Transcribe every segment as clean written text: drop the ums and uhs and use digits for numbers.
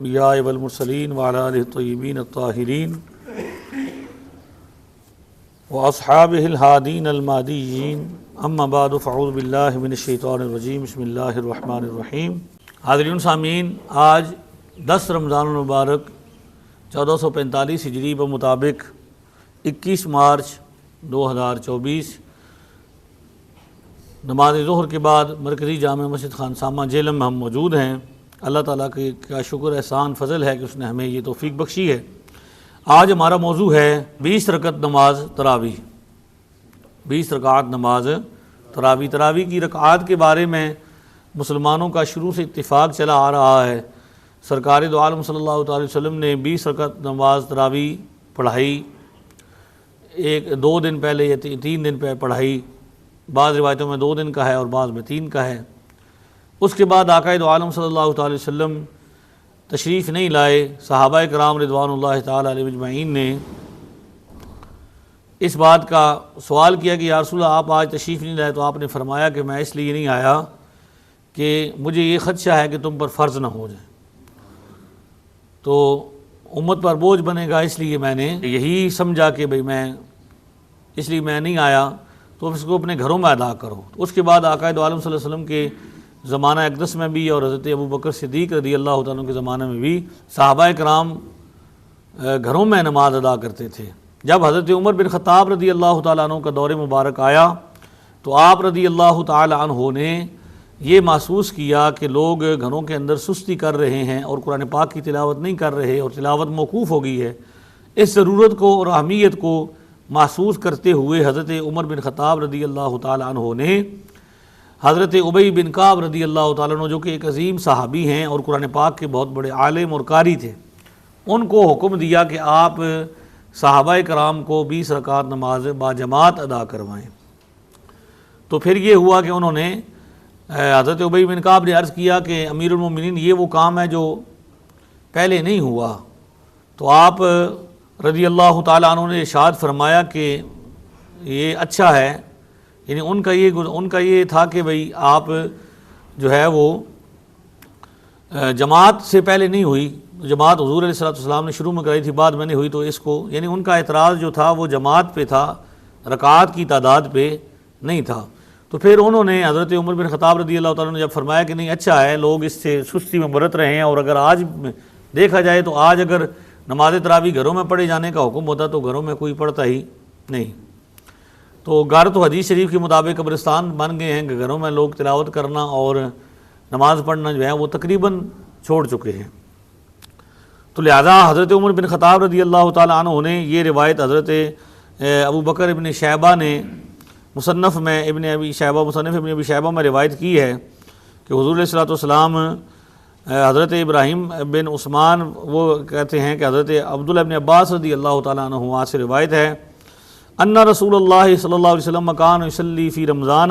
الانبیاء والمرسلین وعلی آلہ الطیبین الطاہرین واصحابہ الہادین المہدیین اما بعد فاعوذ باللہ من الشیطان الرجیم بسم اللہ الرحمن الرحیم۔ حاضرین سامعین، آج 10 رمضان المبارک 1445 ہجری کے مطابق 21 مارچ 2024 نماز ظہر کے بعد مرکزی جامع مسجد خانسامہ جہلم میں ہم موجود ہیں۔ اللہ تعالیٰ کا شکر احسان فضل ہے کہ اس نے ہمیں یہ توفیق بخشی ہے۔ آج ہمارا موضوع ہے 20 رکعت نماز تراویح۔ 20 رکعت نماز تراویح۔ تراویح کی رکعات کے بارے میں مسلمانوں کا شروع سے اتفاق چلا آ رہا ہے۔ سرکار دو عالم صلی اللہ تعالی وسلم نے 20 رکعت نماز تراویح پڑھائی، 2 دن پہلے یا 3 دن پہلے پڑھائی، بعض روایتوں میں 2 دن کا ہے اور بعض میں 3 کا ہے۔ اس کے بعد آقا دو عالم صلی اللہ تعالی وسلم تشریف نہیں لائے۔ صحابہ کرام رضوان اللہ تعالی علیہ اجمعین نے اس بات کا سوال کیا کہ یا رسول اللہ آپ آج تشریف نہیں لائے، تو آپ نے فرمایا کہ میں اس لیے نہیں آیا کہ مجھے یہ خدشہ ہے کہ تم پر فرض نہ ہو جائے، تو امت پر بوجھ بنے گا، اس لیے میں نے یہی سمجھا کہ اس لیے میں نہیں آیا، تو اس کو اپنے گھروں میں ادا کرو۔ اس کے بعد آقا دو عالم صلی اللہ علیہ وسلم کے زمانہ اقدس میں بھی اور حضرت ابو بکر صدیق رضی اللہ تعالیٰ عنہ کے زمانے میں بھی صحابہ کرام گھروں میں نماز ادا کرتے تھے۔ جب حضرت عمر بن خطاب رضی اللہ تعالیٰ عنہ کا دور مبارک آیا تو آپ رضی اللہ تعالیٰ عنہ نے یہ محسوس کیا کہ لوگ گھروں کے اندر سستی کر رہے ہیں اور قرآن پاک کی تلاوت نہیں کر رہے اور تلاوت موقوف ہو گئی ہے۔ اس ضرورت کو اور اہمیت کو محسوس کرتے ہوئے حضرت عمر بن خطاب رضی اللہ تعالیٰ عنہ نے حضرت ابی بن کعب رضی اللہ تعالیٰ عنہ، جو کہ ایک عظیم صحابی ہیں اور قرآن پاک کے بہت بڑے عالم اور قاری تھے، ان کو حکم دیا کہ آپ صحابہ کرام کو 20 رکعت نماز باجماعت ادا کروائیں۔ تو پھر یہ ہوا کہ انہوں نے حضرت ابی بن کعب نے عرض کیا کہ امیر المومنین یہ وہ کام ہے جو پہلے نہیں ہوا، تو آپ رضی اللہ تعالیٰ عنہ نے ارشاد فرمایا کہ یہ اچھا ہے، یعنی ان کا یہ تھا کہ بھئی آپ جو ہے وہ جماعت سے پہلے نہیں ہوئی، جماعت حضور علیہ السلام نے شروع میں کرائی تھی، بعد میں نے ہوئی، تو اس کو یعنی ان کا اعتراض جو تھا وہ جماعت پہ تھا، رکعات کی تعداد پہ نہیں تھا۔ تو پھر انہوں نے حضرت عمر بن خطاب رضی اللہ تعالیٰ نے جب فرمایا کہ نہیں اچھا ہے، لوگ اس سے سستی میں برت رہے ہیں، اور اگر آج دیکھا جائے تو آج اگر نماز تراویح گھروں میں پڑھے جانے کا حکم ہوتا تو گھروں میں کوئی پڑھتا ہی نہیں۔ تو گھر تو حدیث شریف کے مطابق قبرستان بن گئے ہیں کہ گھروں میں لوگ تلاوت کرنا اور نماز پڑھنا جو ہے وہ تقریباً چھوڑ چکے ہیں۔ تو لہذا حضرت عمر بن خطاب رضی اللہ تعالیٰ عنہ نے یہ روایت حضرت ابو بکر ابن شیبہ نے مصنف ابن ابی شیبہ میں روایت کی ہے کہ حضور علیہ السلام حضرت ابراہیم بن عثمان وہ کہتے ہیں کہ حضرت عبداللہ بن عباس رضی اللہ تعالیٰ عنہ وہاں سے روایت ہے ان رسول اللہ صلی اللہ علیہ وسلم کان یصلی فی رمضان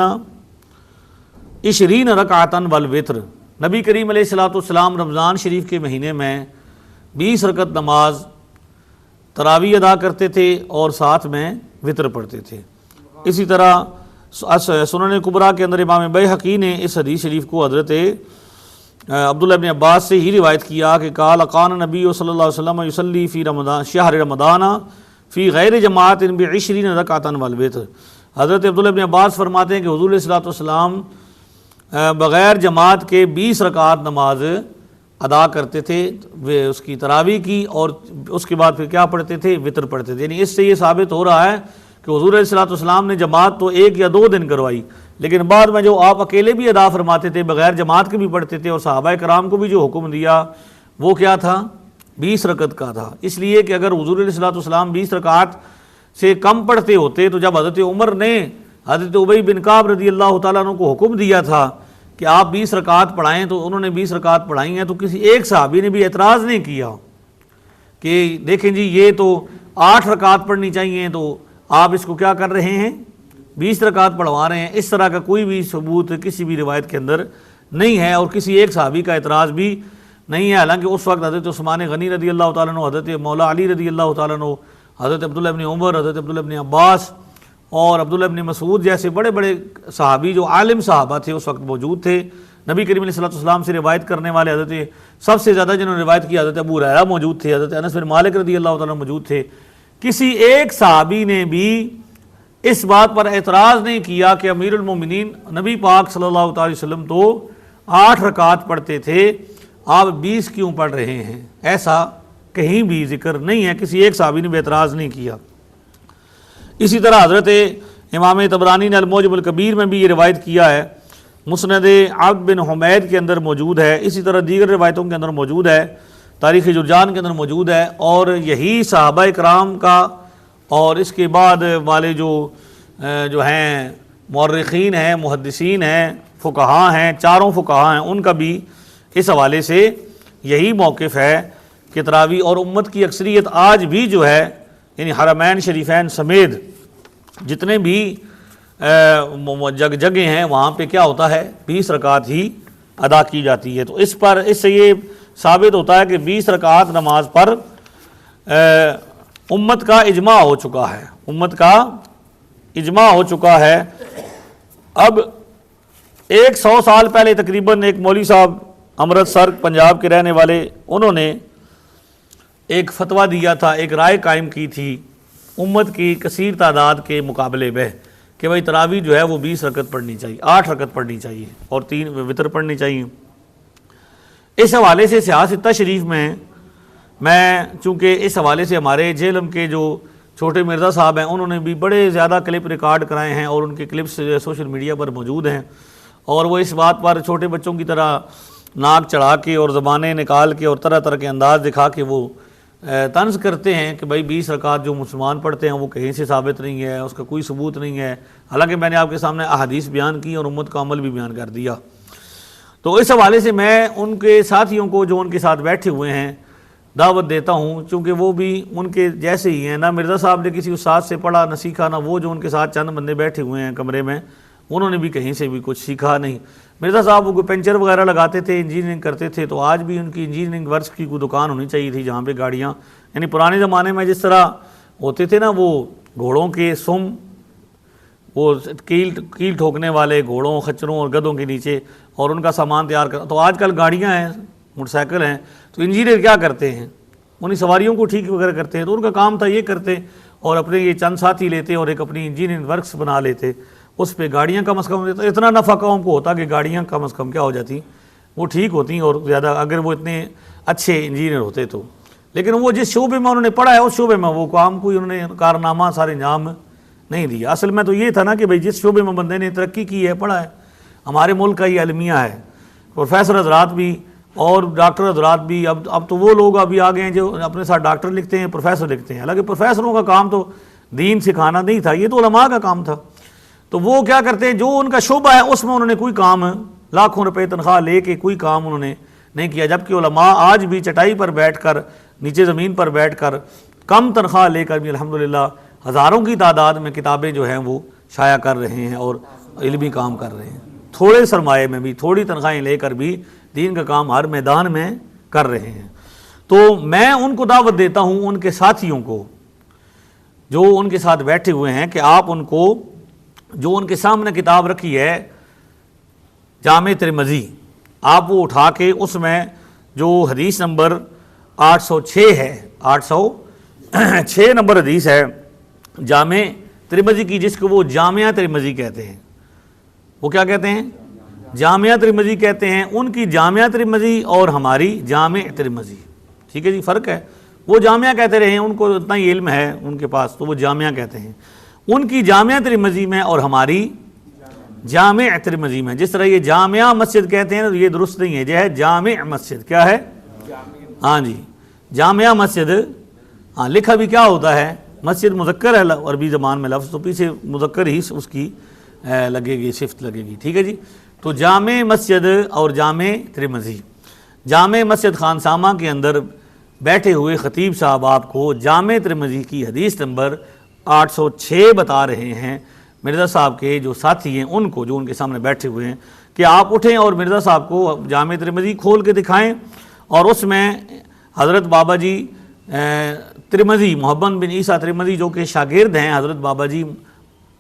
20 رکعۃ والوتر۔ نبی کریم علیہ السلام رمضان شریف کے مہینے میں 20 رکعت نماز تراویح ادا کرتے تھے اور ساتھ میں وتر پڑھتے تھے۔ اسی طرح سنن کبریٰ کے اندر امام بیہقی نے اس حدیث شریف کو حضرت عبداللہ بن عباس سے ہی روایت کیا کہ قال کان نبی صلی اللہ علیہ وسلم یصلی فی رمضان شہر رمضان فی غیر جماعت ب20 رکعۃ والوتر۔ حضرت عبداللہ بن عباس فرماتے ہیں کہ حضور علیہ السلام بغیر جماعت کے 20 رکعت نماز ادا کرتے تھے اس کی تراویح کی، اور اس کے بعد پھر کیا پڑھتے تھے؟ وتر پڑھتے تھے۔ یعنی اس سے یہ ثابت ہو رہا ہے کہ حضور علیہ السلام نے جماعت تو 1 یا 2 دن کروائی، لیکن بعد میں جو آپ اکیلے بھی ادا فرماتے تھے، بغیر جماعت کے بھی پڑھتے تھے، اور صحابہ کرام کو بھی جو حکم دیا وہ کیا تھا؟ 20 رکعت کا تھا۔ اس لیے کہ اگر حضور علیہ السلام 20 رکعت سے کم پڑھتے ہوتے تو جب حضرت عمر نے حضرت ابی بن کعب رضی اللہ تعالیٰ عنہ کو حکم دیا تھا کہ آپ 20 رکعت پڑھائیں، تو انہوں نے 20 رکعت پڑھائی ہیں، تو کسی ایک صحابی نے بھی اعتراض نہیں کیا کہ دیکھیں جی یہ تو 8 رکعت پڑھنی چاہیے، تو آپ اس کو کیا کر رہے ہیں؟ 20 رکعت پڑھوا رہے ہیں۔ اس طرح کا کوئی بھی ثبوت کسی بھی روایت کے اندر نہیں ہے، اور کسی ایک صحابی کا اعتراض بھی نہیں ہے۔ حالانکہ اس وقت حضرت عثمان غنی رضی اللہ تعالیٰ عنہ، حضرت مولا علی رضی اللہ تعالیٰ عنہ، حضرت عبداللہ بن عمر، حضرت عبداللہ بن عباس اور عبداللہ بن مسعود جیسے بڑے بڑے صحابی جو عالم صحابہ تھے اس وقت موجود تھے۔ نبی کریم علیہ الصلوۃ والسلام سے روایت کرنے والے حضرت سب سے زیادہ جنہوں نے روایت کی حضرت ابو ہریرہ موجود تھے، حضرت انس بن مالک رضی اللہ تعالیٰ موجود تھے۔ کسی ایک صحابی نے بھی اس بات پر اعتراض نہیں کیا کہ امیر المومنین نبی پاک صلی اللہ تعالی وسلم تو 8 رکعات پڑھتے تھے، آپ 20 کیوں پڑھ رہے ہیں؟ ایسا کہیں بھی ذکر نہیں ہے، کسی ایک صحابی نے بھی اعتراض نہیں کیا۔ اسی طرح حضرت امام طبرانی نے المعجم الکبیر میں بھی یہ روایت کیا ہے، مسند عبد بن حمید کے اندر موجود ہے، اسی طرح دیگر روایتوں کے اندر موجود ہے، تاریخ جرجان کے اندر موجود ہے، اور یہی صحابہ کرام کا اور اس کے بعد والے جو ہیں مورخین ہیں، محدثین ہیں، فقہاء ہیں، چاروں فقہاء ہیں، ان کا بھی اس حوالے سے یہی موقف ہے کہ تراویح اور امت کی اکثریت آج بھی جو ہے یعنی حرمین شریفین سمیت جتنے بھی جگہیں ہیں وہاں پہ کیا ہوتا ہے 20 رکعات ہی ادا کی جاتی ہے۔ تو اس سے یہ ثابت ہوتا ہے کہ 20 رکعات نماز پر امت کا اجماع ہو چکا ہے، امت کا اجماع ہو چکا ہے۔ اب 100 سال پہلے تقریباً ایک مولوی صاحب امرتسر پنجاب کے رہنے والے، انہوں نے ایک فتویٰ دیا تھا، ایک رائے قائم کی تھی امت کی کثیر تعداد کے مقابلے میں کہ بھائی تراویح جو ہے وہ 20 رکعت پڑھنی چاہیے، 8 رکعت پڑھنی چاہیے اور 3 وتر پڑھنی چاہیے۔ اس حوالے سے سیاستہ شریف میں چونکہ اس حوالے سے ہمارے جہلم کے جو چھوٹے مرزا صاحب ہیں انہوں نے بھی بڑے زیادہ کلپ ریکارڈ کرائے ہیں اور ان کے کلپس سوشل میڈیا پر موجود ہیں، اور وہ اس بات پر چھوٹے بچوں کی طرح ناک چڑھا کے اور زبانیں نکال کے اور طرح طرح کے انداز دکھا کے وہ طنز کرتے ہیں کہ بھائی 20 رکعت جو مسلمان پڑھتے ہیں وہ کہیں سے ثابت نہیں ہے، اس کا کوئی ثبوت نہیں ہے، حالانکہ میں نے آپ کے سامنے احادیث بیان کی اور امت کا عمل بھی بیان کر دیا۔ تو اس حوالے سے میں ان کے ساتھیوں کو جو ان کے ساتھ بیٹھے ہوئے ہیں دعوت دیتا ہوں، چونکہ وہ بھی ان کے جیسے ہی ہیں، نہ مرزا صاحب نے کسی استاد سے پڑھا نہ سیکھا، نہ وہ جو ان کے ساتھ چند بندے بیٹھے ہوئے ہیں کمرے میں انہوں نے بھی کہیں سے بھی کچھ سیکھا نہیں۔ مرزا صاحب وہ پنچر وغیرہ لگاتے تھے، انجینئرنگ کرتے تھے، تو آج بھی ان کی انجینئرنگ ورکس کی کوئی دکان ہونی چاہیے تھی جہاں پہ گاڑیاں، یعنی پرانے زمانے میں جس طرح ہوتے تھے نا وہ گھوڑوں کے سم، وہ کیل ٹھوکنے والے گھوڑوں خچروں اور گدھوں کے نیچے اور ان کا سامان تیار کر، تو آج کل گاڑیاں ہیں، موٹر سائیکل ہیں، تو انجینئر کیا کرتے ہیں؟ انہیں سواریوں کو ٹھیک وغیرہ کرتے ہیں، تو ان کا کام تھا یہ کرتے اور اپنے یہ چند ساتھی لیتے اور ایک اپنی انجینئرنگ ورکس بنا لیتے، اس پہ گاڑیاں کم از کم اتنا نفع قوم کو ہوتا کہ گاڑیاں کم از کم کیا ہو جاتی، وہ ٹھیک ہوتی اور زیادہ، اگر وہ اتنے اچھے انجینئر ہوتے تو۔ لیکن وہ جس شعبے میں انہوں نے پڑھا ہے اس شعبے میں وہ کام کوئی انہوں نے کارنامہ سارے انجام نہیں دیا۔ اصل میں تو یہ تھا نا کہ بھئی جس شعبے میں بندے نے ترقی کی ہے، پڑھا ہے، ہمارے ملک کا یہ المیہ ہے، پروفیسر حضرات بھی اور ڈاکٹر حضرات بھی، اب تو وہ لوگ ابھی آ گئے ہیں جو اپنے ساتھ ڈاکٹر لکھتے ہیں، پروفیسر لکھتے ہیں، حالانکہ پروفیسروں کا کام تو دین سکھانا نہیں تھا، یہ تو علماء کا کام تھا۔ تو وہ کیا کرتے ہیں، جو ان کا شعبہ ہے اس میں انہوں نے کوئی کام لاکھوں روپے تنخواہ لے کے کوئی کام انہوں نے نہیں کیا، جبکہ علماء آج بھی چٹائی پر بیٹھ کر، نیچے زمین پر بیٹھ کر، کم تنخواہ لے کر بھی الحمدللہ ہزاروں کی تعداد میں کتابیں جو ہیں وہ شائع کر رہے ہیں اور علمی کام کر رہے ہیں، تھوڑے سرمایے میں بھی، تھوڑی تنخواہیں لے کر بھی دین کا کام ہر میدان میں کر رہے ہیں۔ تو میں ان کو دعوت دیتا ہوں، ان کے ساتھیوں کو جو ان کے ساتھ بیٹھے ہوئے ہیں، کہ آپ ان کو جو ان کے سامنے کتاب رکھی ہے جامع ترمذی، آپ وہ اٹھا کے اس میں جو حدیث نمبر 806 ہے، 806 نمبر حدیث ہے جامع ترمذی کی، جس کو وہ جامعہ ترمذی کہتے ہیں، وہ کیا کہتے ہیں؟ جامعہ ترمذی کہتے ہیں۔ ان کی جامعہ ترمذی اور ہماری جامع ترمذی، ٹھیک ہے جی، فرق ہے، وہ جامعہ کہتے رہے ہیں، ان کو اتنا ہی علم ہے ان کے پاس، تو وہ جامعہ کہتے ہیں۔ ان کی جامعہ ترمذی میں اور ہماری جامع ترمذی میں، جس طرح یہ جامعہ مسجد کہتے ہیں یہ درست نہیں ہے، یہ ہے جامع مسجد، کیا ہے؟ ہاں جی، جامعہ مسجد، ہاں لکھا بھی کیا ہوتا ہے؟ مسجد مذکر ہے عربی زبان میں لفظ، تو پیچھے مذکر ہی اس کی لگے گی، صفت لگے گی، ٹھیک ہے جی۔ تو جامع مسجد اور جامع ترمذی، جامع مسجد خانسامہ کے اندر بیٹھے ہوئے خطیب صاحب آپ کو جامع ترمذی کی حدیث نمبر 806 بتا رہے ہیں، مرزا صاحب کے جو ساتھی ہیں ان کو، جو ان کے سامنے بیٹھے ہوئے ہیں، کہ آپ اٹھیں اور مرزا صاحب کو جامع ترمذی کھول کے دکھائیں، اور اس میں حضرت بابا جی ترمذی، محمد بن عیسیٰ ترمذی، جو کہ شاگرد ہیں حضرت بابا جی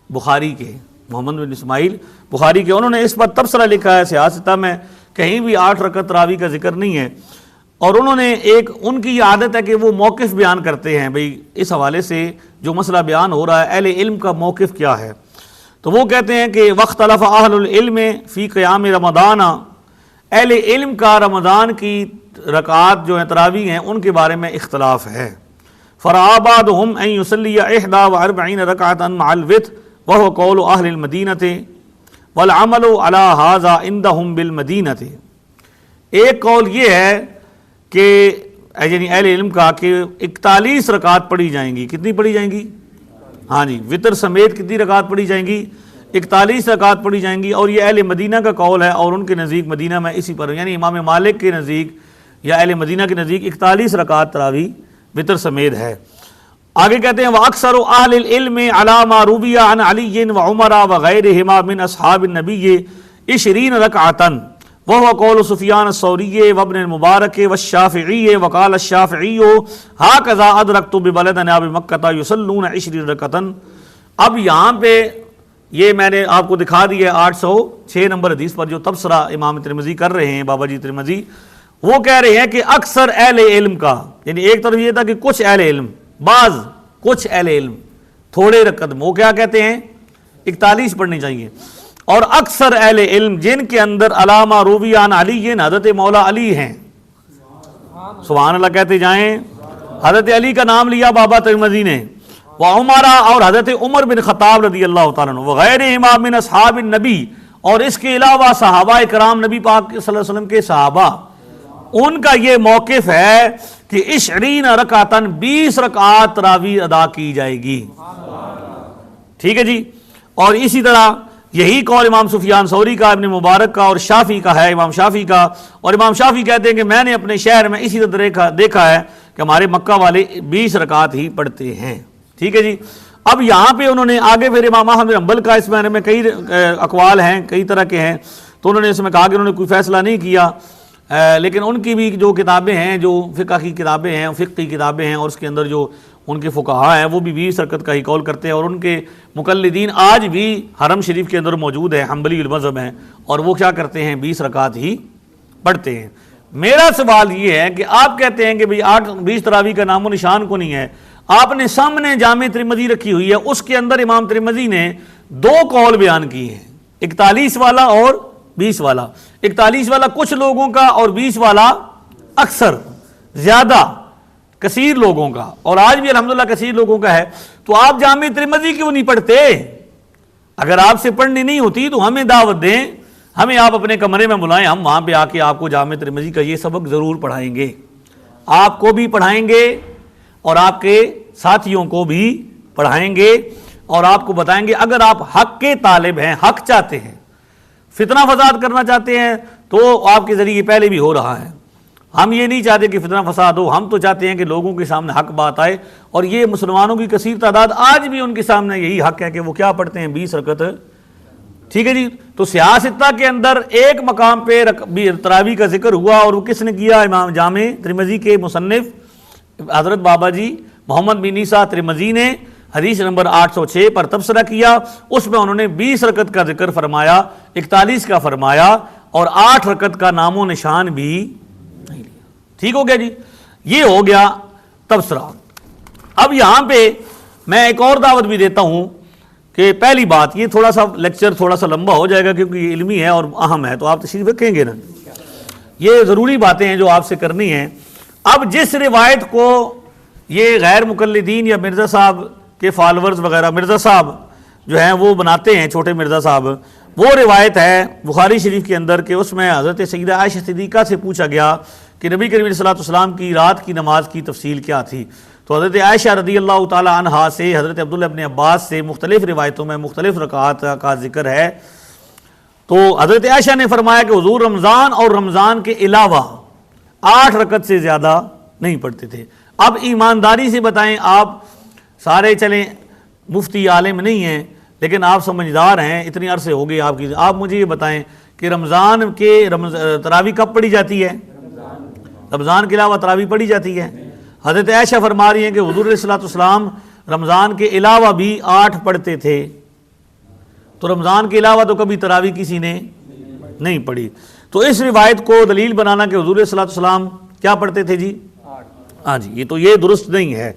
بخاری کے، محمد بن اسماعیل بخاری کے، انہوں نے اس پر تبصرہ لکھا ہے سیاستہ میں کہیں بھی 8 رکعت تراویح کا ذکر نہیں ہے۔ اور انہوں نے ایک ان کی یہ عادت ہے کہ وہ موقف بیان کرتے ہیں، بھئی اس حوالے سے جو مسئلہ بیان ہو رہا ہے اہل علم کا موقف کیا ہے، تو وہ کہتے ہیں کہ وختلف اہل العلم فی قیام رمضان، اہل علم کا رمضان کی رکعات جو ہیں تراویح ہیں ان کے بارے میں اختلاف ہے۔ فرأى بعضهم ان يصلي 41 ركعة مع الوتر وهو قول اہل المدینة والعمل على هذا عندهم بالمدینة۔ ایک قول یہ ہے کہ یعنی اہل علم کا کہ 41 رکعات پڑھی جائیں گی۔ کتنی پڑھی جائیں گی؟ ہاں جی، وطر سمیت کتنی رکعات پڑھی جائیں گی؟ 41 رکعات پڑھی جائیں گی، اور یہ اہل مدینہ کا قول ہے، اور ان کے نزدیک مدینہ میں اسی پر یعنی امام مالک کے نزدیک یا اہل مدینہ کے نزدیک 41 رکعات تراویح وطر سمیت ہے۔ آگے کہتے ہیں وَأَكْثَرُ أَهْلِ الْعِلْمِ عَلَى مَا رُوِيَ عَنْ عَلِيٍّ وَعُمَرَ وَغَيْرِهِمَا مِنْ أَصْحَابِ النَّبِيِّ 20 رَكْعَةً وهو قول سفیان الثوری وابن المبارک والشافعی وقال الشافعی هكذا ادرکت ببلدنا بمکہ یصلون 20 رکعة۔ اب یہاں پہ یہ میں نے آپ کو دکھا دیا 806 نمبر حدیث پر جو تبصرہ امام ترمذی کر رہے ہیں، بابا جی ترمذی، وہ کہہ رہے ہیں کہ اکثر اہل علم کا، یعنی ایک طرف یہ تھا کہ کچھ اہل علم، کچھ اہل علم تھوڑے رکعت وہ کیا کہتے ہیں 41 پڑھنی چاہیے، اور اکثر اہل علم جن کے اندر علامہ روی عن علی حضرت مولا علی ہیں، سبحان اللہ کہتے جائیں، حضرت علی کا نام لیا بابا ترمذی نے، وعمرہ اور حضرت عمر بن خطاب رضی اللہ تعالیٰ عنہ، وغیرہما من اصحاب النبی، اور اس کے علاوہ صحابہ کرام نبی پاک صلی اللہ علیہ وسلم کے صحابہ، ان کا یہ موقف ہے کہ 20 رکعتاً 20 رکعات تراویح ادا کی جائے گی۔ ٹھیک ہے جی، اور اسی طرح یہی قول امام سفیان ثوری کا، ابن مبارک کا اور شافعی کا ہے، امام شافعی کا، اور امام شافعی کہتے ہیں کہ میں نے اپنے شہر میں اسی طرح دیکھا ہے کہ ہمارے مکہ والے 20 رکعات ہی پڑھتے ہیں۔ ٹھیک ہے جی، اب یہاں پہ انہوں نے آگے پھر امام احمد بن حنبل کا اس بارے میں کئی اقوال ہیں، کئی طرح کے ہیں، تو انہوں نے اس میں کہا کہ انہوں نے کوئی فیصلہ نہیں کیا، لیکن ان کی بھی جو کتابیں ہیں، جو فقہ کی کتابیں ہیں، فقہ کی کتابیں ہیں، اور اس کے اندر جو ان کے فقہاء ہیں وہ بھی 20 رکعت کا ہی قول کرتے ہیں، اور ان کے مقلدین آج بھی حرم شریف کے اندر موجود ہیں، حنبلی المذہب ہیں، اور وہ کیا کرتے ہیں 20 رکعت ہی پڑھتے ہیں۔ میرا سوال یہ ہے کہ آپ کہتے ہیں کہ بھئی 20 تراویح کا نام و نشان کو نہیں ہے، آپ نے سامنے جامع ترمذی رکھی ہوئی ہے، اس کے اندر امام ترمذی نے 2 قول بیان کیے ہیں، 41 والا اور 20 والا۔ 41 والا کچھ لوگوں کا اور 20 والا اکثر زیادہ کثیر لوگوں کا، اور آج بھی الحمدللہ کثیر لوگوں کا ہے۔ تو آپ جامع ترمذی کیوں نہیں پڑھتے؟ اگر آپ سے پڑھنی نہیں ہوتی تو ہمیں دعوت دیں، ہمیں آپ اپنے کمرے میں بلائیں، ہم وہاں پہ آ کے آپ کو جامع ترمذی کا یہ سبق ضرور پڑھائیں گے، آپ کو بھی پڑھائیں گے اور آپ کے ساتھیوں کو بھی پڑھائیں گے، اور آپ کو بتائیں گے اگر آپ حق کے طالب ہیں، حق چاہتے ہیں، فتنہ فساد کرنا چاہتے ہیں تو آپ کے ذریعے پہلے بھی ہو رہا ہے۔ ہم یہ نہیں چاہتے کہ فتنہ فساد ہو، ہم تو چاہتے ہیں کہ لوگوں کے سامنے حق بات آئے، اور یہ مسلمانوں کی کثیر تعداد آج بھی ان کے سامنے یہی حق ہے کہ وہ کیا پڑھتے ہیں 20 رکعت۔ ٹھیک ہے جی، تو سیاستہ کے اندر ایک مقام پہ تراویح کا ذکر ہوا، اور وہ کس نے کیا؟ امام جامع ترمذی کے مصنف حضرت بابا جی محمد بن عیسیٰ ترمذی نے حدیث نمبر 806 پر تبصرہ کیا، اس میں انہوں نے 20 رکعت کا ذکر فرمایا، 41 کا فرمایا، اور 8 رکعت کا نام و نشان بھی نہیں لیا۔ ٹھیک ہو گیا جی، یہ ہو گیا تبصرہ۔ اب یہاں پہ میں ایک اور دعوت بھی دیتا ہوں کہ پہلی بات، یہ تھوڑا سا لیکچر تھوڑا سا لمبا ہو جائے گا کیونکہ یہ علمی ہے اور اہم ہے، تو آپ تشریف رکھیں گے نا، یہ ضروری باتیں ہیں جو آپ سے کرنی ہیں۔ اب جس روایت کو یہ غیر مقلدین یا مرزا صاحب کے فالورز وغیرہ، مرزا صاحب جو ہیں وہ بناتے ہیں، چھوٹے مرزا صاحب، وہ روایت ہے بخاری شریف کے اندر کہ اس میں حضرت سیدہ عائشہ صدیقہ سے پوچھا گیا کہ نبی کریم صلی اللہ علیہ وسلم کی رات کی نماز کی تفصیل کیا تھی، تو حضرت عائشہ رضی اللہ تعالی عنہا سے حضرت عبداللہ ابن عباس سے مختلف روایتوں میں مختلف رکعات کا ذکر ہے۔ تو حضرت عائشہ نے فرمایا کہ حضور رمضان اور رمضان کے علاوہ 8 رکعت سے زیادہ نہیں پڑھتے تھے۔ اب ایمانداری سے بتائیں، آپ سارے چلیں مفتی عالم نہیں ہیں لیکن آپ سمجھدار ہیں، اتنی عرصے ہو گئی آپ کی، آپ مجھے یہ بتائیں کہ رمضان کے تراویح کب پڑھی جاتی ہے؟ رمضان کے علاوہ تراویح پڑھی جاتی ہے؟ حضرت عائشہ فرما رہی ہیں کہ حضور علیہ السلام رمضان کے علاوہ بھی 8 پڑھتے تھے، تو رمضان کے علاوہ تو کبھی تراویح کسی نے نہیں پڑھی۔ تو اس روایت کو دلیل بنانا کہ حضور صلی اللہ علیہ وسلم کیا پڑھتے تھے جی؟ ہاں جی، یہ تو یہ درست نہیں ہے۔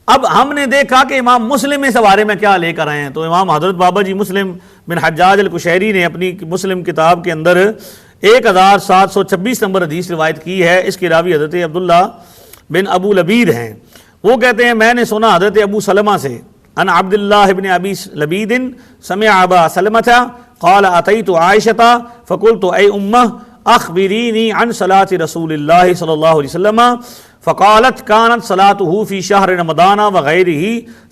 اب ہم نے دیکھا کہ امام مسلم اس بارے میں کیا لے کر آئے ہیں، تو امام حضرت بابا جی مسلم بن حجاج القشیری نے اپنی مسلم کتاب کے اندر 1726 نمبر حدیث روایت کی ہے۔ اس کے راوی حضرت عبداللہ بن ابو لبید ہیں۔ وہ کہتے ہیں میں نے سنا حضرت ابو سلمہ سے ان عبداللہ بن ابی لبید سمع ابا سلمہ قال اتیت عائشہ فقلت اے امہ اخبرینی عن صلاة رسول اللہ صلی اللہ علیہ وسلم فقالت كانت صلاته في شهر رمضان وغيره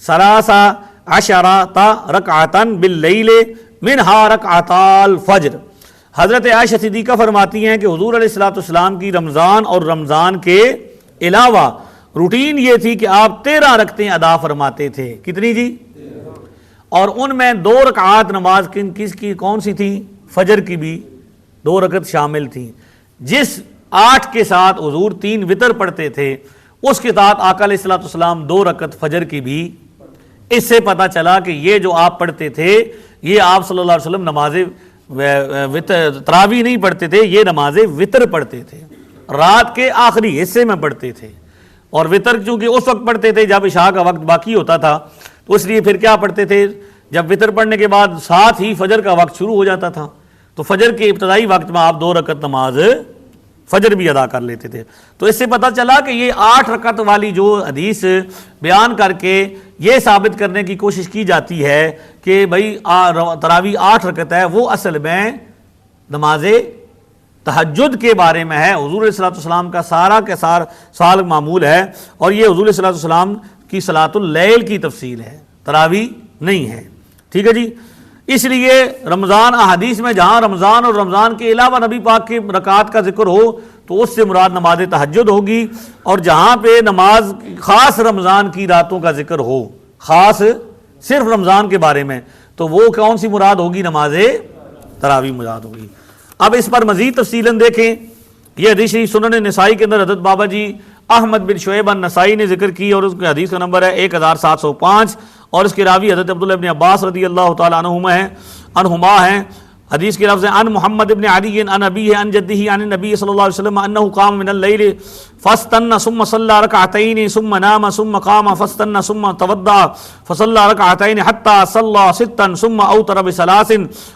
13 ركعة بالليل منها ركعتا الفجر۔ حضرت عائشہ صدیقہ فرماتی ہیں کہ حضور علیہ السلام کی رمضان اور رمضان کے علاوہ روٹین یہ تھی کہ آپ 13 رکعتیں ادا فرماتے تھے۔ کتنی جی؟ اور ان میں 2 رکعات نماز کس کی کون سی تھی؟ فجر کی بھی 2 رکعت شامل تھیں۔ جس 8 کے ساتھ حضور 3 وتر پڑھتے تھے، اس کے ساتھ آقا علیہ السلام 2 رکعت فجر کی بھی۔ اس سے پتہ چلا کہ یہ جو آپ پڑھتے تھے یہ آپ صلی اللہ علیہ وسلم نماز تراویح نہیں پڑھتے تھے، یہ نماز وتر پڑھتے تھے، رات کے آخری حصے میں پڑھتے تھے۔ اور وتر چونکہ اس وقت پڑھتے تھے جب عشاء کا وقت باقی ہوتا تھا، تو اس لیے پھر کیا پڑھتے تھے؟ جب وتر پڑھنے کے بعد ساتھ ہی فجر کا وقت شروع ہو جاتا تھا، تو فجر کے ابتدائی وقت میں آپ 2 رکعت نماز فجر بھی ادا کر لیتے تھے۔ تو اس سے پتہ چلا کہ یہ 8 رکعت والی جو حدیث بیان کر کے یہ ثابت کرنے کی کوشش کی جاتی ہے کہ بھئی تراویح 8 رکعت ہے، وہ اصل میں نماز تہجد کے بارے میں ہے۔ حضور علیہ السلام کا سارا کے سال معمول ہے، اور یہ حضور علیہ السلام کی صلاۃ اللیل کی تفصیل ہے، تراویح نہیں ہے۔ ٹھیک ہے جی۔ اس لیے رمضان احادیث میں جہاں رمضان اور رمضان کے علاوہ نبی پاک کے رکعات کا ذکر ہو تو اس سے مراد نماز تہجد ہوگی، اور جہاں پہ نماز خاص رمضان کی راتوں کا ذکر ہو، خاص صرف رمضان کے بارے میں، تو وہ کون سی مراد ہوگی؟ نماز تراویح مراد ہوگی۔ اب اس پر مزید تفصیلاً دیکھیں، یہ حدیث شریف سنن نسائی کے اندر حضرت بابا جی احمد بن شعیب النسائی نے ذکر کی، اور اس کے حدیث کا نمبر ہے 1705، اور اس کے راوی حضرت عبداللہ بن عباس رضی اللہ تعالیٰ عنہما ہیں۔ حدیث کے لفظ ہیں ان محمد بن علی عن ابیہ عن جدہ عن النبی صلی اللہ علیہ وسلم انہ قام من اللیل فاستن ثم صلی رکعتین ثم نام ثم قام فاستن ثم توضأ فصلی رکعتین حتی صلی 6 ثم اوتر بثلاث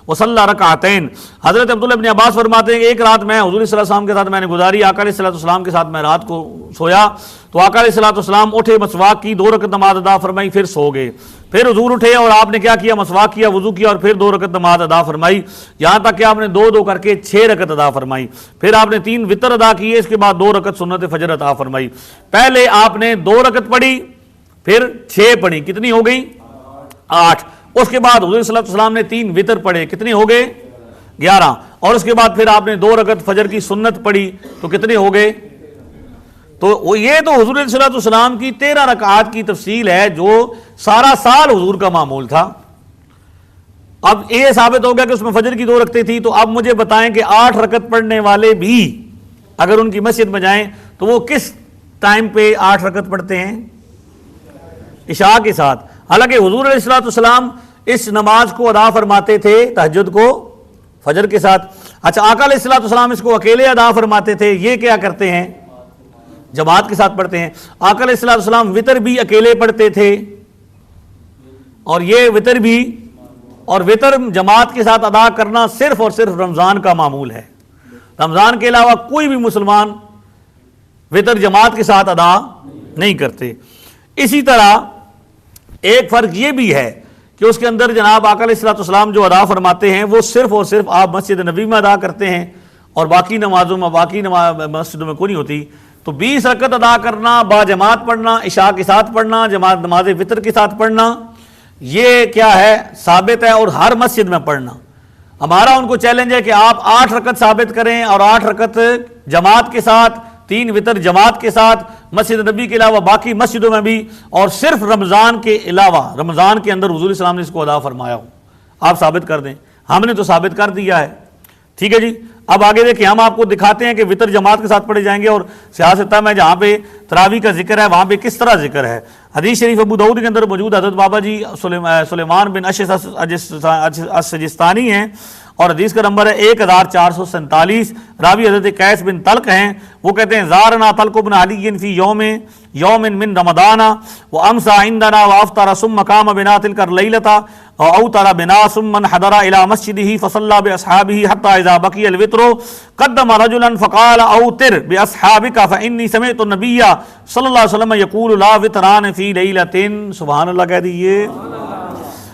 وصلی رکعتین۔ حضرت عبداللہ بن عباس فرماتے ہیں کہ ایک رات میں حضور صلی اللہ علیہ وسلم کے ساتھ میں نے گزاری، آقا علیہ السلام کے ساتھ میں رات کو سویا، تو آقا علیہ السلام اٹھے، مسواک کی، 2 رکعت نماز ادا فرمائی، پھر سو گئے۔ پھر حضور اٹھے اور آپ نے کیا کیا؟ مسواک کیا، وضو کیا، اور پھر 2 رکعت نماز ادا فرمائی، یہاں تک کہ آپ نے 2 کر کے 6 رکعت ادا فرمائی۔ پھر آپ نے 3 وتر ادا کیے، اس کے بعد 2 رکعت سنت فجر ادا فرمائی۔ پہلے آپ نے 2 رکعت پڑھی، پھر 6 پڑھی، کتنی ہو گئی؟ 8۔ اس کے بعد حضور صلی اللہ علیہ وسلم نے 3 وتر پڑھے، کتنے ہو گئے؟ 11۔ اور اس کے بعد پھر آپ نے 2 رکعت فجر کی سنت پڑھی، تو کتنے ہو گئے؟ تو یہ تو حضور صلی اللہ علیہ وسلم کی 13 رکعات کی تفصیل ہے جو سارا سال حضور کا معمول تھا۔ اب یہ ثابت ہو گیا کہ اس میں فجر کی 2 رکعتیں تھی، تو اب مجھے بتائیں کہ 8 رکعت پڑھنے والے بھی اگر ان کی مسجد میں جائیں تو وہ کس ٹائم پہ 8 رکعت پڑھتے ہیں؟ عشاء کے ساتھ۔ حالانکہ حضور علیہ السلام اس نماز کو ادا فرماتے تھے تہجد کو فجر کے ساتھ۔ اچھا، آقا علیہ السلام اس کو اکیلے ادا فرماتے تھے، یہ کیا کرتے ہیں؟ جماعت کے ساتھ پڑھتے ہیں۔ آقا علیہ السلام وتر بھی اکیلے پڑھتے تھے، اور یہ وتر بھی، اور وتر جماعت کے ساتھ ادا کرنا صرف اور صرف رمضان کا معمول ہے۔ رمضان کے علاوہ کوئی بھی مسلمان وتر جماعت کے ساتھ ادا نہیں کرتے۔ اسی طرح ایک فرق یہ بھی ہے کہ اس کے اندر جناب آقا علیہ السلام جو ادا فرماتے ہیں وہ صرف اور صرف آپ مسجد نبی میں ادا کرتے ہیں، اور باقی نمازوں میں، باقی مسجدوں میں کوئی نہیں ہوتی۔ تو 20 رکعت ادا کرنا، با جماعت پڑھنا، عشاء کے ساتھ پڑھنا، جماعت نماز وتر کے ساتھ پڑھنا، یہ کیا ہے؟ ثابت ہے، اور ہر مسجد میں پڑھنا۔ ہمارا ان کو چیلنج ہے کہ آپ 8 رکعت ثابت کریں، اور 8 رکعت جماعت کے ساتھ، 3 وتر جماعت کے ساتھ، مسجد نبی کے علاوہ باقی مسجدوں میں بھی، اور صرف رمضان کے علاوہ رمضان کے اندر حضور السلام نے اس کو ادا فرمایا ہو۔ آپ ثابت کر دیں۔ ہم نے تو ثابت کر دیا ہے۔ ٹھیک ہے جی۔ اب آگے دیکھیں، ہم آپ کو دکھاتے ہیں کہ وتر جماعت کے ساتھ پڑھے جائیں گے، اور سیاستہ میں جہاں پہ تراویح کا ذکر ہے وہاں پہ کس طرح ذکر ہے۔ حدیث شریف ابو داؤد کے اندر موجود حضرت بابا جی سلیمان بن اشعث السجستانی ہیں، اور حدیث کا نمبر ہے 1447۔ راوی حضرت قیس بن طلق ہیں، وہ کہتے ہیں زارنا طلق بن علی فی یوم من رمضان وامسى عندنا وافطر ثم قام بنا تلك الليلة واوتر بنا ثم انحدر الى مسجده فصلى باصحابه حتى اذا بقي الوتر قدم رجلا فقال اوتر باصحابك فاني سمعت النبي صلی اللہ علیہ وسلم یقول لا وتران فی لیلۃ۔ سبحان اللہ کہہ دیجئے۔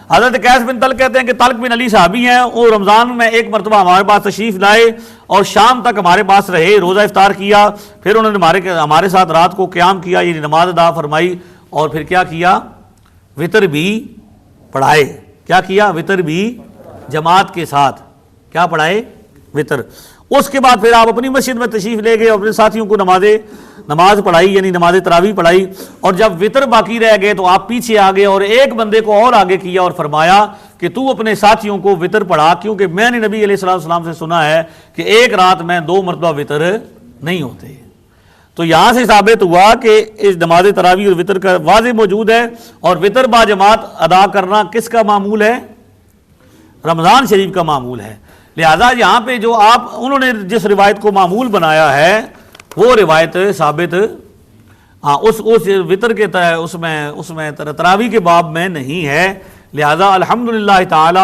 حضرت قیس بن طلق کہتے ہیں کہ طلق بن علی صحابی ہیں، وہ رمضان میں ایک مرتبہ ہمارے پاس تشریف لائے اور شام تک ہمارے پاس رہے، روزہ افطار کیا، پھر انہوں نے ہمارے ساتھ رات کو قیام کیا، یہ نماز ادا فرمائی، اور پھر کیا کیا؟ وطر بھی پڑھائے۔ کیا کیا؟ وطر بھی جماعت کے ساتھ کیا پڑھائے؟ وطر۔ اس کے بعد پھر آپ اپنی مسجد میں تشریف لے گئے اور اپنے ساتھیوں کو نماز پڑھائی، یعنی نماز تراویح پڑھائی، اور جب وطر باقی رہ گئے تو آپ پیچھے آ گئے اور ایک بندے کو اور آگے کیا اور فرمایا کہ تو اپنے ساتھیوں کو وطر پڑھا، کیونکہ میں نے نبی علیہ السلام سے سنا ہے کہ ایک رات میں 2 مرتبہ وطر نہیں ہوتے۔ تو یہاں سے ثابت ہوا کہ اس نماز تراویح اور وطر کا واضح موجود ہے، اور وطر با جماعت ادا کرنا کس کا معمول ہے؟ رمضان شریف کا معمول ہے۔ لہذا یہاں پہ جو انہوں نے جس روایت کو معمول بنایا ہے وہ روایت ثابت اس وطر کے اس میں تراویح کے باب میں نہیں ہے۔ لہذا الحمدللہ تعالی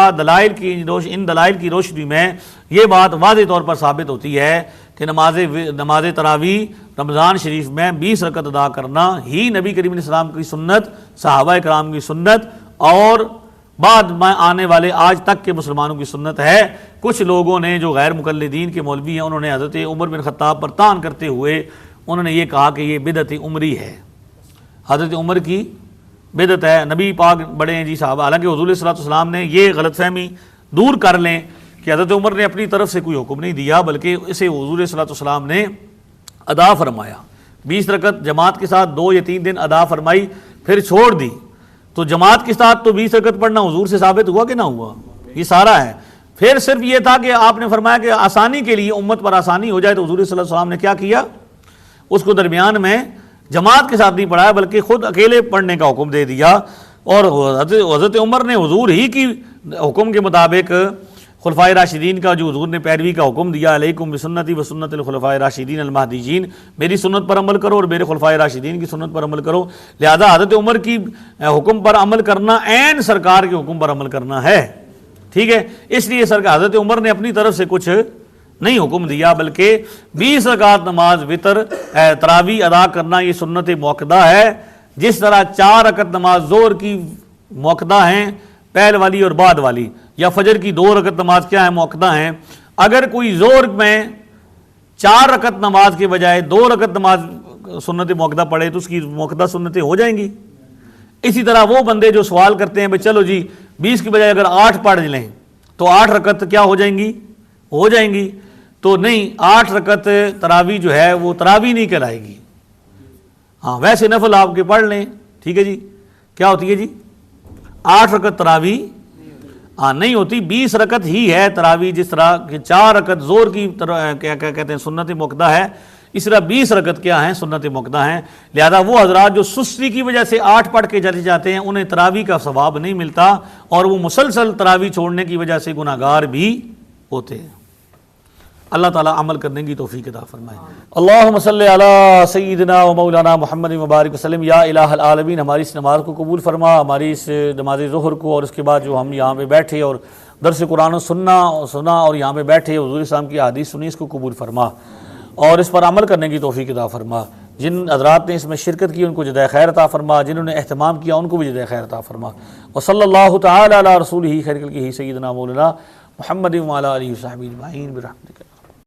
ان دلائل کی روشنی میں یہ بات واضح طور پر ثابت ہوتی ہے کہ نماز تراویح رمضان شریف میں 20 رکعت ادا کرنا ہی نبی کریم علیہ السلام کی سنت، صحابہ کرام کی سنت، اور بعد میں آنے والے آج تک کے مسلمانوں کی سنت ہے۔ کچھ لوگوں نے جو غیر مقلدین کے مولوی ہیں، انہوں نے حضرت عمر بن خطاب پر طعن کرتے ہوئے انہوں نے یہ کہا کہ یہ بدعت عمری ہے، حضرت عمر کی بدعت ہے، نبی پاک بڑے ہیں جی صحابہ۔ حالانکہ حضور صلی اللہ علیہ وسلم نے یہ غلط فہمی دور کر لیں کہ حضرت عمر نے اپنی طرف سے کوئی حکم نہیں دیا، بلکہ اسے حضور صلی اللہ علیہ وسلم نے ادا فرمایا۔ 20 رکعت جماعت کے ساتھ 2 یا 3 دن ادا فرمائی، پھر چھوڑ دی۔ تو جماعت کے ساتھ تو 20 رکعت پڑھنا حضور سے ثابت ہوا کہ نہ ہوا؟ یہ سارا ہے۔ پھر صرف یہ تھا کہ آپ نے فرمایا کہ آسانی کے لیے، امت پر آسانی ہو جائے، تو حضور صلی اللہ علیہ وسلم نے کیا کیا؟ اس کو درمیان میں جماعت کے ساتھ نہیں پڑھایا بلکہ خود اکیلے پڑھنے کا حکم دے دیا، اور حضرت عمر نے حضور ہی کی حکم کے مطابق خلفائے راشدین کا جو حضور نے پیروی کا حکم دیا، علیکم بسنتی و سنت الخلفائے راشدین المہدیین، میری سنت پر عمل کرو اور میرے خلفائے راشدین کی سنت پر عمل کرو۔ لہذا حضرت عمر کی حکم پر عمل کرنا عین سرکار کے حکم پر عمل کرنا ہے، ٹھیک ہے۔ اس لیے حضرت عمر نے اپنی طرف سے کچھ نہیں حکم دیا، بلکہ 20 رکعت نماز وطر تراویح ادا کرنا یہ سنت موقدہ ہے، جس طرح 4 رکعت نماز ظہر کی موقدہ ہیں، پہل والی اور بعد والی، یا فجر کی 2 رکعت نماز کیا ہیں؟ موقدہ ہیں۔ اگر کوئی ظہر میں 4 رکعت نماز کے بجائے 2 رکعت نماز سنت موقدہ پڑھے تو اس کی موقدہ سنتیں ہو جائیں گی۔ اسی طرح وہ بندے جو سوال کرتے ہیں بھئی چلو جی 20 کی بجائے اگر 8 پڑھ لیں تو 8 رکعت کیا ہو جائیں گی؟ ہو جائیں گی۔ تو نہیں، 8 رکعت تراویح جو ہے وہ تراویح نہیں کہلائے گی۔ ہاں ویسے نفل آپ کے پڑھ لیں، ٹھیک ہے جی، کیا ہوتی ہے جی؟ 8 رکعت تراویح نہیں ہوتی، 20 رکعت ہی ہے تراویح۔ جس طرح کہ 4 رکعت ظہر کی کیا کہتے ہیں سنت موقدہ ہے، اس طرح 20 رکعت کیا ہیں؟ سنت موقدہ ہیں۔ لہذا وہ حضرات جو سستی کی وجہ سے 8 پڑھ کے چلے جاتے ہیں انہیں تراویح کا ثواب نہیں ملتا، اور وہ مسلسل تراویح چھوڑنے کی وجہ سے گناہگار بھی ہوتے ہیں۔ اللہ تعالیٰ عمل کرنے کی توفیق عطا فرمائے۔ اللہم صلی علی سیدنا و مولانا محمد مبارک وسلم۔ یا الہ العالمین، ہماری اس نماز کو قبول فرما، ہماری اس نماز ظہر کو، اور اس کے بعد جو ہم یہاں پہ بیٹھے اور درس قرآن سنا اور یہاں پہ بیٹھے حضور اسلام کی احادیث سنی، اس کو قبول فرما اور اس پر عمل کرنے کی توفیق عطا فرما۔ جن حضرات نے اس میں شرکت کی ان کو جزائے خیر عطا فرما، جنہوں نے اہتمام کیا ان کو بھی جزائے خیر عطا فرما۔ وصلی اللہ تعالی علی رسولہ خیر خلقہ سیدنا مولانا محمد وعلی آلہ وصحبہ اجمعین برحمتک۔